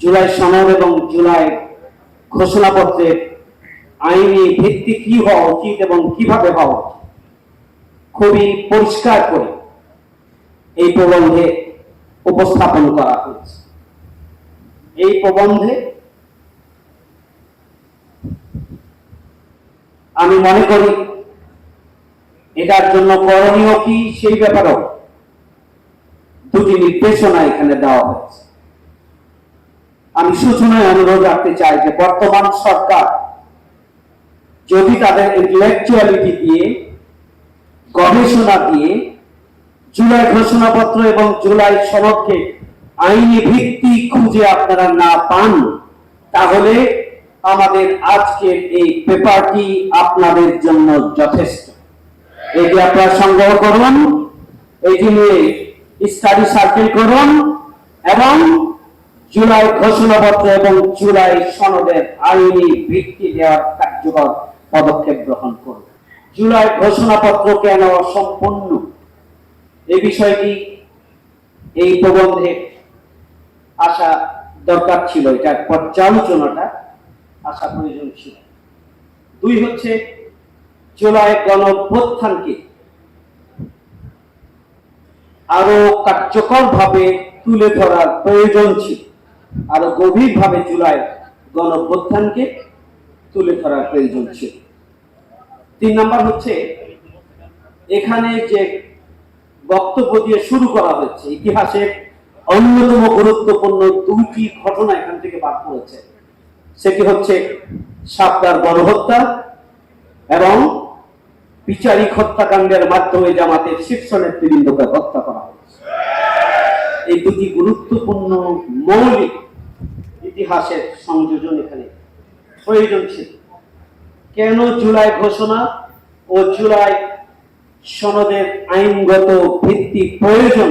জুলাই সনদ এবং জুলাই ঘোষণাপত্রের আইনি ভিত্তি কি হওয়া উচিত এবং কিভাবে হওয়া উচিত খুবই পরিষ্কার করে এই প্রবন্ধে উপস্থাপন করা হয়েছে। এই প্রবন্ধে আমি মনে করি এটার জন্য করণীয় কি সেই ব্যাপারেও দুটি নির্দেশনা এখানে দেওয়া হয়েছে। আমি সূচনায় অনুরোধ রাখতে চাই যে বর্তমান সরকার যদি তাদের ইন্টেলেকচুয়ালিটি দিয়ে গবেষণা দিয়ে জুলাই ঘোষণাপত্র এবং জুলাই সনদকে আইনি ভিত্তি খুঁজে আপনারা না পান, তাহলে আমাদের আজকের এই পেপারটি আপনাদের জন্য যথেষ্ট। এটি আপনারা সংগ্রহ করুন, এটি নিয়ে স্টাডি সার্কেল করুন এবং জুলাই ঘোষণাপত্র এবং জুলাই সনদের আইনি ভিত্তি দেওয়ার কার্যকর পদক্ষেপ গ্রহণ করুন। জুলাই ঘোষণাপত্র কেন অসম্পূর্ণ এই বিষয়টি এই প্রবন্ধে আসা দরকার ছিল, এটার পর্যালোচনাটা আসা প্রয়োজন ছিল। দুই হচ্ছে জুলাই গণঅভ্যুত্থানকে আরো কার্যকর ভাবে তুলে ধরার প্রয়োজন ছিল, আরো গভীরভাবে জুলাই গণঅভ্যুত্থানকে তুলে ধরার প্রয়োজন ছিল। 3 নম্বর হচ্ছে এখানে যে বক্তব্য দিয়ে শুরু করা হচ্ছে ইতিহাসের অন্যতম গুরুত্বপূর্ণ দুটি ঘটনা এখান থেকে বাদ পড়েছে। সেটি হচ্ছে শাপলার গণহত্যা এবং বিচারিক হত্যাকাণ্ডের মাধ্যমে জামাতের শীর্ষ নেতৃবৃন্দকে হত্যা করা হয়েছে। এই দুটি গুরুত্বপূর্ণ মৌলিক ইতিহাসের সংযোজন এখানে প্রয়োজন ছিল। কেন জুলাই ঘোষণা ও জুলাই সনদের আইনগত ভিত্তি প্রয়োজন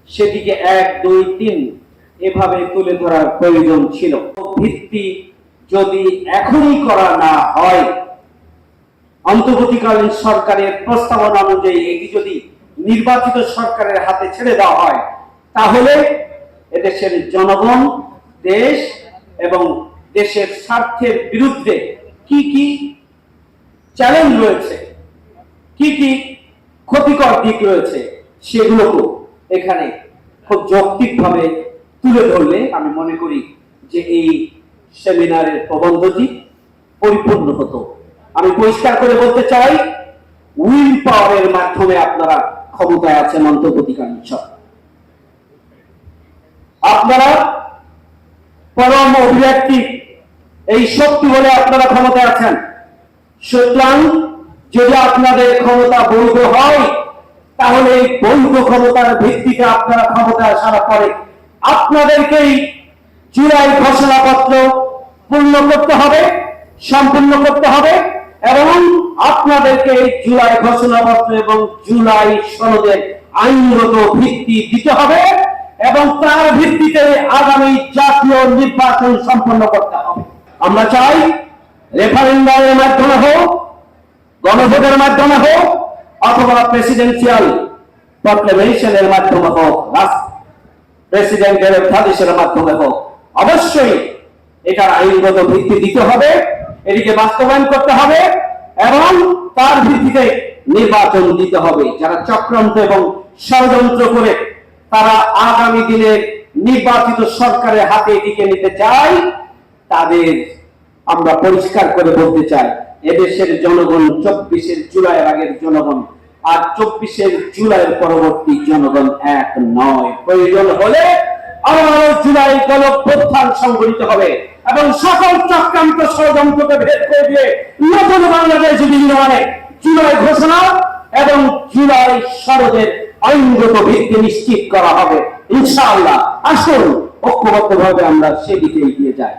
সেটিকে 1, 2, 3 এভাবে তুলে ধরার প্রয়োজন ছিল। ভিত্তি যদি এখনই করা না হয়, অন্তর্বর্তীকালীন সরকারের প্রস্তাবনা অনুযায়ী এটি যদি নির্বাচিত সরকারের হাতে ছেড়ে দেওয়া হয়, তাহলে এদেশের জনগণ দেশ এবং দেশের স্বার্থের বিরুদ্ধে কি কি চ্যালেঞ্জ রয়েছে, কি কি ক্ষতিকর দিক রয়েছে, সেগুলোকে এখানে খুব যৌক্তিকভাবে তুলে ধরলে আমি মনে করি যে এই সেমিনারের প্রবন্ধটি পরিপূর্ণ হতো। আমি পরিষ্কার করে বলতে চাই, উইল পাওয়ারের মাধ্যমে আপনারা ক্ষমতায় আছেন অন্তর্বর্তীকালীন সরকার। আপনারা পরম অভিব্যক্তি এই শক্তি বলে আপনারা ক্ষমতায় আছেন। সুতরাং যদি আপনাদের ক্ষমতা বৈধ হয়, তাহলে এই বৈধ ক্ষমতার ভিত্তিতে আপনারা ক্ষমতায় আসার পরে আপনাদেরকেই জুলাই ঘোষণাপত্র পূর্ণ করতে হবে, সম্পূর্ণ করতে হবে এবং আপনাদেরকে জুলাই ঘোষণাপত্র এবং জুলাই সনদের আইনগত ভিত্তি দিতে হবে এবং তার ভিত্তিতে আগামী জাতীয় নির্বাচন সম্পন্ন করতে হবে। আমরা চাই রেফারেন্ডামের মাধ্যমে হোক, গণভোটের মাধ্যমে হোক অথবা প্রেসিডেন্সিয়াল প্রক্লেমেশনের মাধ্যমে হোক, প্রেসিডেন্টের অধ্যাদেশের মাধ্যমে হোক, অবশ্যই এটার আইনগত ভিত্তি দিতে হবে, এটিকে বাস্তবায়ন করতে হবে এবং তার ভিত্তিতে নির্বাচন দিতে হবে। যারা চক্রান্ত এবং ষড়যন্ত্র করে তারা আগামী দিনের নির্বাচিত সরকারের হাতে এটিকে নিতে চায়, তাদের আমরা পরিষ্কার করে বলতে চাই, এদেশের জনগণ 24 জুলাইয়ের আগের জনগণ আর 24 জুলাইয়ের পরবর্তী জনগণ এক নয়। প্রয়োজন হলে আরো জুলাই গণঅভ্যুত্থান সংগঠিত হবে এবং সকল চক্রান্ত ষড়যন্ত্রকে ভেদ করে দিয়ে নতুন বাংলাদেশ নির্মাণে জুলাই ঘোষণা এবং জুলাই সনদের আইনগত ভিত্তি নিশ্চিত করা হবে ইনশাআল্লাহ। আসুন ঐক্যবদ্ধভাবে আমরা সেদিকে এগিয়ে যাই।